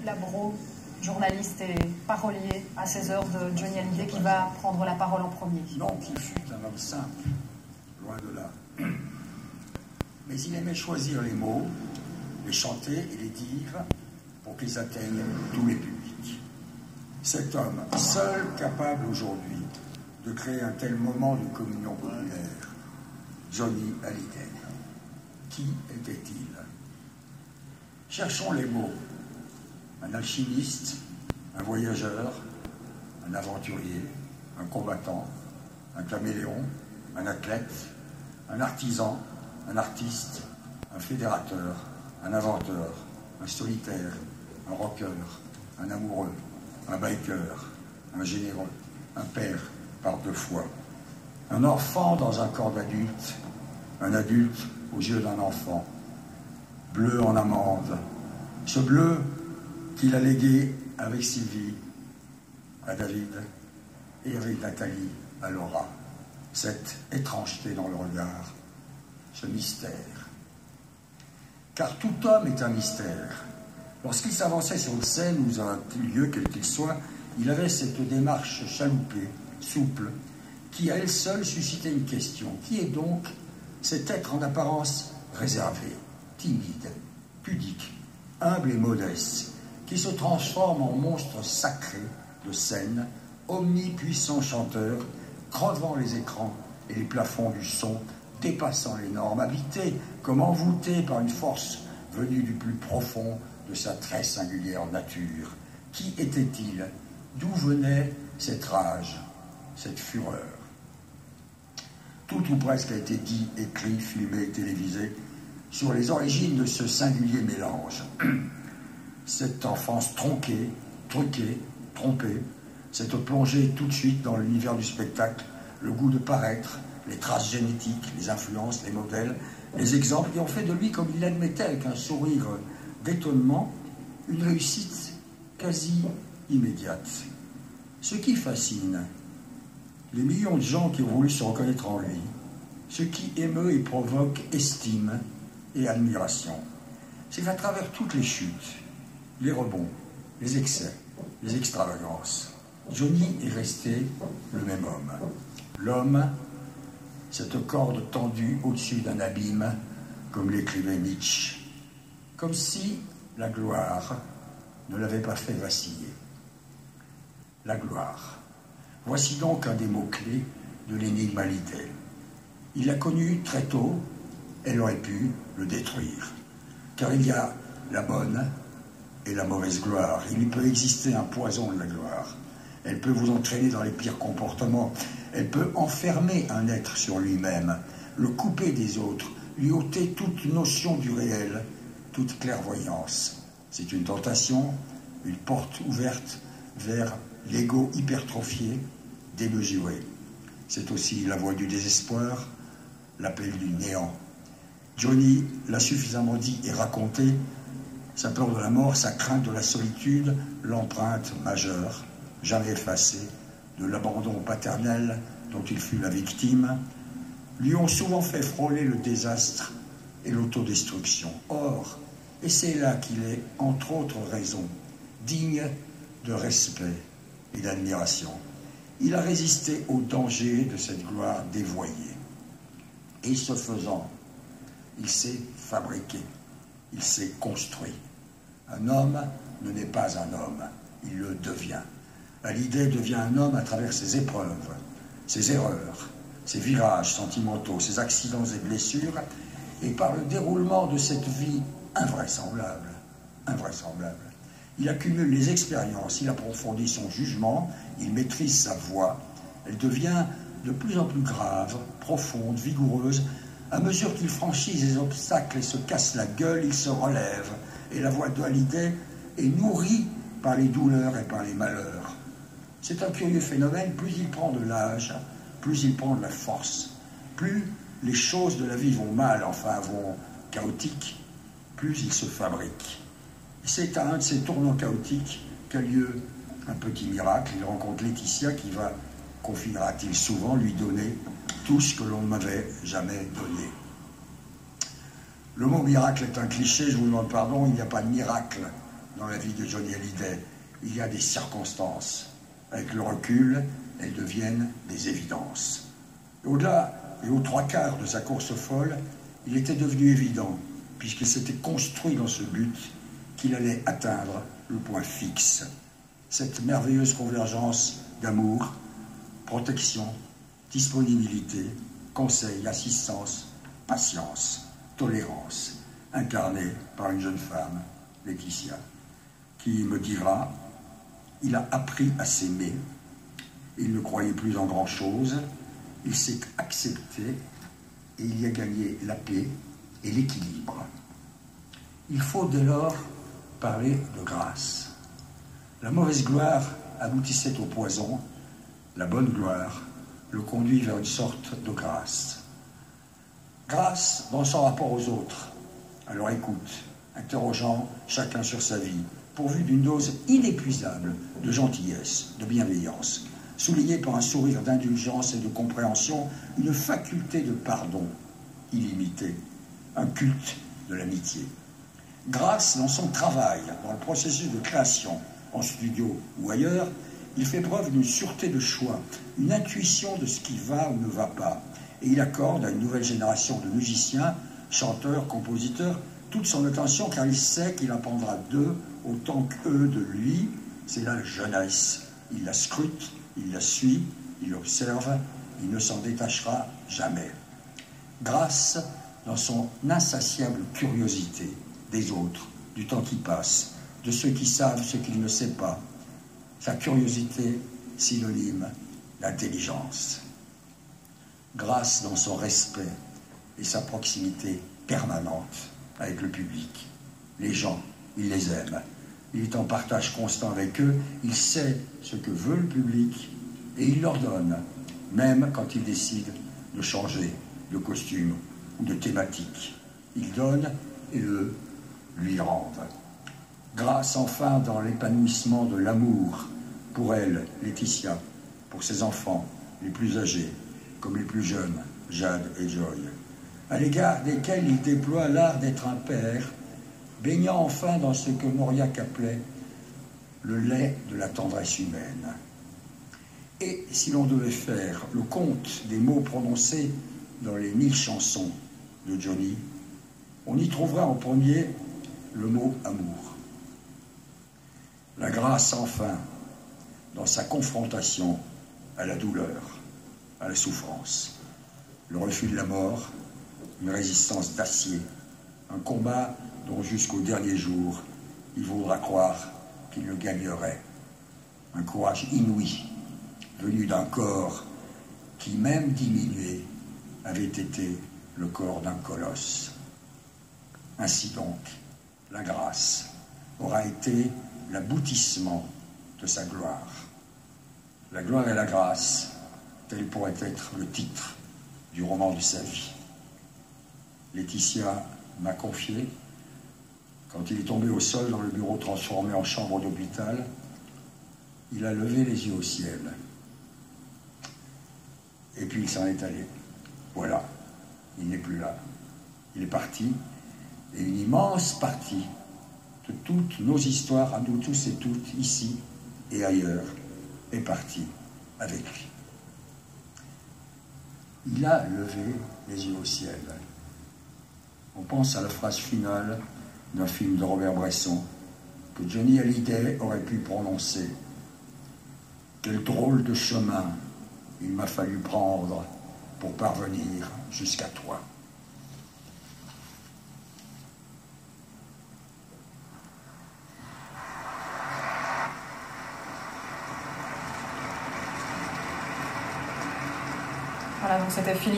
Labro, journaliste et parolier à ces heures de Johnny Hallyday, qui va prendre la parole en premier. Non, qu'il fut un homme simple, loin de là. Mais il aimait choisir les mots, les chanter et les dire pour qu'ils atteignent tous les publics. Cet homme, seul capable aujourd'hui de créer un tel moment de communion populaire, Johnny Hallyday. Qui était-il? Cherchons les mots. Un alchimiste, un voyageur, un aventurier, un combattant, un caméléon, un athlète, un artisan, un artiste, un fédérateur, un inventeur, un solitaire, un rocker, un amoureux, un biker, un généreux, un père par deux fois, un enfant dans un corps d'adulte, un adulte aux yeux d'un enfant, bleu en amande, ce bleu qu'il a légué avec Sylvie à David et avec Nathalie à Laura, cette étrangeté dans le regard, ce mystère. Car tout homme est un mystère. Lorsqu'il s'avançait sur une scène ou un lieu, quel qu'il soit, il avait cette démarche chaloupée, souple, qui à elle seule suscitait une question. Qui est donc cet être en apparence réservé, timide, pudique, humble et modeste, qui se transforme en monstre sacré de scène, omnipuissant chanteur, crevant les écrans et les plafonds du son, dépassant les normes, habité comme envoûté par une force venue du plus profond de sa très singulière nature. Qui était-il? D'où venait cette rage, cette fureur? Tout ou presque a été dit, écrit, filmé, télévisé sur les origines de ce singulier mélange. Cette enfance tronquée, truquée, trompée, cette plongée tout de suite dans l'univers du spectacle, le goût de paraître, les traces génétiques, les influences, les modèles, les exemples qui ont fait de lui, comme il l'admettait avec un sourire d'étonnement, une réussite quasi immédiate. Ce qui fascine les millions de gens qui ont voulu se reconnaître en lui, ce qui émeut et provoque estime et admiration, c'est qu'à travers toutes les chutes, les rebonds, les excès, les extravagances, Johnny est resté le même homme. L'homme, cette corde tendue au-dessus d'un abîme, comme l'écrivait Nietzsche, comme si la gloire ne l'avait pas fait vaciller. La gloire. Voici donc un des mots-clés de l'énigme Hallyday. Il l'a connue très tôt, elle aurait pu le détruire. Car il y a la bonne et la mauvaise gloire. Il peut exister un poison de la gloire. Elle peut vous entraîner dans les pires comportements. Elle peut enfermer un être sur lui-même, le couper des autres, lui ôter toute notion du réel, toute clairvoyance. C'est une tentation, une porte ouverte vers l'ego hypertrophié, démesuré. C'est aussi la voix du désespoir, l'appel du néant. Johnny l'a suffisamment dit et raconté, sa peur de la mort, sa crainte de la solitude, l'empreinte majeure, jamais effacée, de l'abandon paternel dont il fut la victime, lui ont souvent fait frôler le désastre et l'autodestruction. Or, et c'est là qu'il est, entre autres raisons, digne de respect et d'admiration. Il a résisté au danger de cette gloire dévoyée. Et ce faisant, il s'est fabriqué, il s'est construit. Un homme ne naît pas un homme, il le devient. Hallyday devient un homme à travers ses épreuves, ses erreurs, ses virages sentimentaux, ses accidents et blessures, et par le déroulement de cette vie invraisemblable, invraisemblable. Il accumule les expériences, il approfondit son jugement, il maîtrise sa voix. Elle devient de plus en plus grave, profonde, vigoureuse. À mesure qu'il franchit les obstacles et se casse la gueule, il se relève. Et la voix de Hallyday est nourrie par les douleurs et par les malheurs. C'est un curieux phénomène, plus il prend de l'âge, plus il prend de la force. Plus les choses de la vie vont mal, enfin vont chaotiques, plus il se fabrique. C'est à un de ces tournants chaotiques qu'a lieu un petit miracle. Il rencontre Laetitia qui va, confiera-t-il souvent, lui donner tout ce que l'on ne m'avait jamais donné. Le mot miracle est un cliché, je vous demande pardon, il n'y a pas de miracle dans la vie de Johnny Hallyday. Il y a des circonstances. Avec le recul, elles deviennent des évidences. Au-delà et aux trois quarts de sa course folle, il était devenu évident, puisqu'il s'était construit dans ce but, qu'il allait atteindre le point fixe. Cette merveilleuse convergence d'amour, protection, disponibilité, conseil, assistance, patience, tolérance, incarnée par une jeune femme, Laetitia, qui me dira « Il a appris à s'aimer, il ne croyait plus en grand-chose, il s'est accepté et il y a gagné la paix et l'équilibre. » Il faut dès lors parler de grâce. La mauvaise gloire aboutissait au poison, la bonne gloire le conduit vers une sorte de grâce. Grâce dans son rapport aux autres, à leur écoute, interrogeant chacun sur sa vie, pourvu d'une dose inépuisable de gentillesse, de bienveillance, soulignée par un sourire d'indulgence et de compréhension, une faculté de pardon illimitée, un culte de l'amitié. Grâce dans son travail, dans le processus de création, en studio ou ailleurs, il fait preuve d'une sûreté de choix, une intuition de ce qui va ou ne va pas, et il accorde à une nouvelle génération de musiciens, chanteurs, compositeurs, toute son attention, car il sait qu'il apprendra d'eux autant qu'eux de lui. C'est la jeunesse. Il la scrute, il la suit, il l'observe, il ne s'en détachera jamais. Grâce dans son insatiable curiosité des autres, du temps qui passe, de ceux qui savent ce qu'ils ne savent pas. Sa curiosité, synonyme d'intelligence. Grâce dans son respect et sa proximité permanente avec le public. Les gens, il les aime. Il est en partage constant avec eux. Il sait ce que veut le public et il leur donne, même quand il décide de changer de costume ou de thématique. Il donne et eux lui rendent. Grâce enfin dans l'épanouissement de l'amour pour elle, Laetitia, pour ses enfants, les plus âgés comme les plus jeunes, Jade et Joy, à l'égard desquels il déploie l'art d'être un père, baignant enfin dans ce que Mauriac appelait le lait de la tendresse humaine. Et si l'on devait faire le compte des mots prononcés dans les 1000 chansons de Johnny, on y trouvera en premier le mot amour. La grâce enfin dans sa confrontation à la douleur, à la souffrance, le refus de la mort, une résistance d'acier, un combat dont jusqu'au dernier jour, il voudra croire qu'il le gagnerait. Un courage inouï, venu d'un corps qui, même diminué, avait été le corps d'un colosse. Ainsi donc, la grâce aura été l'aboutissement de sa gloire. La gloire et la grâce, tel pourrait être le titre du roman de sa vie. Laetitia m'a confié, quand il est tombé au sol dans le bureau transformé en chambre d'hôpital, il a levé les yeux au ciel. Et puis il s'en est allé. Voilà, il n'est plus là. Il est parti, et une immense partie de toutes nos histoires, à nous tous et toutes, ici et ailleurs, est partie avec lui. Il a levé les yeux au ciel. On pense à la phrase finale d'un film de Robert Bresson que Johnny Hallyday aurait pu prononcer. Quel drôle de chemin il m'a fallu prendre pour parvenir jusqu'à toi. Voilà, donc c'était Philippe.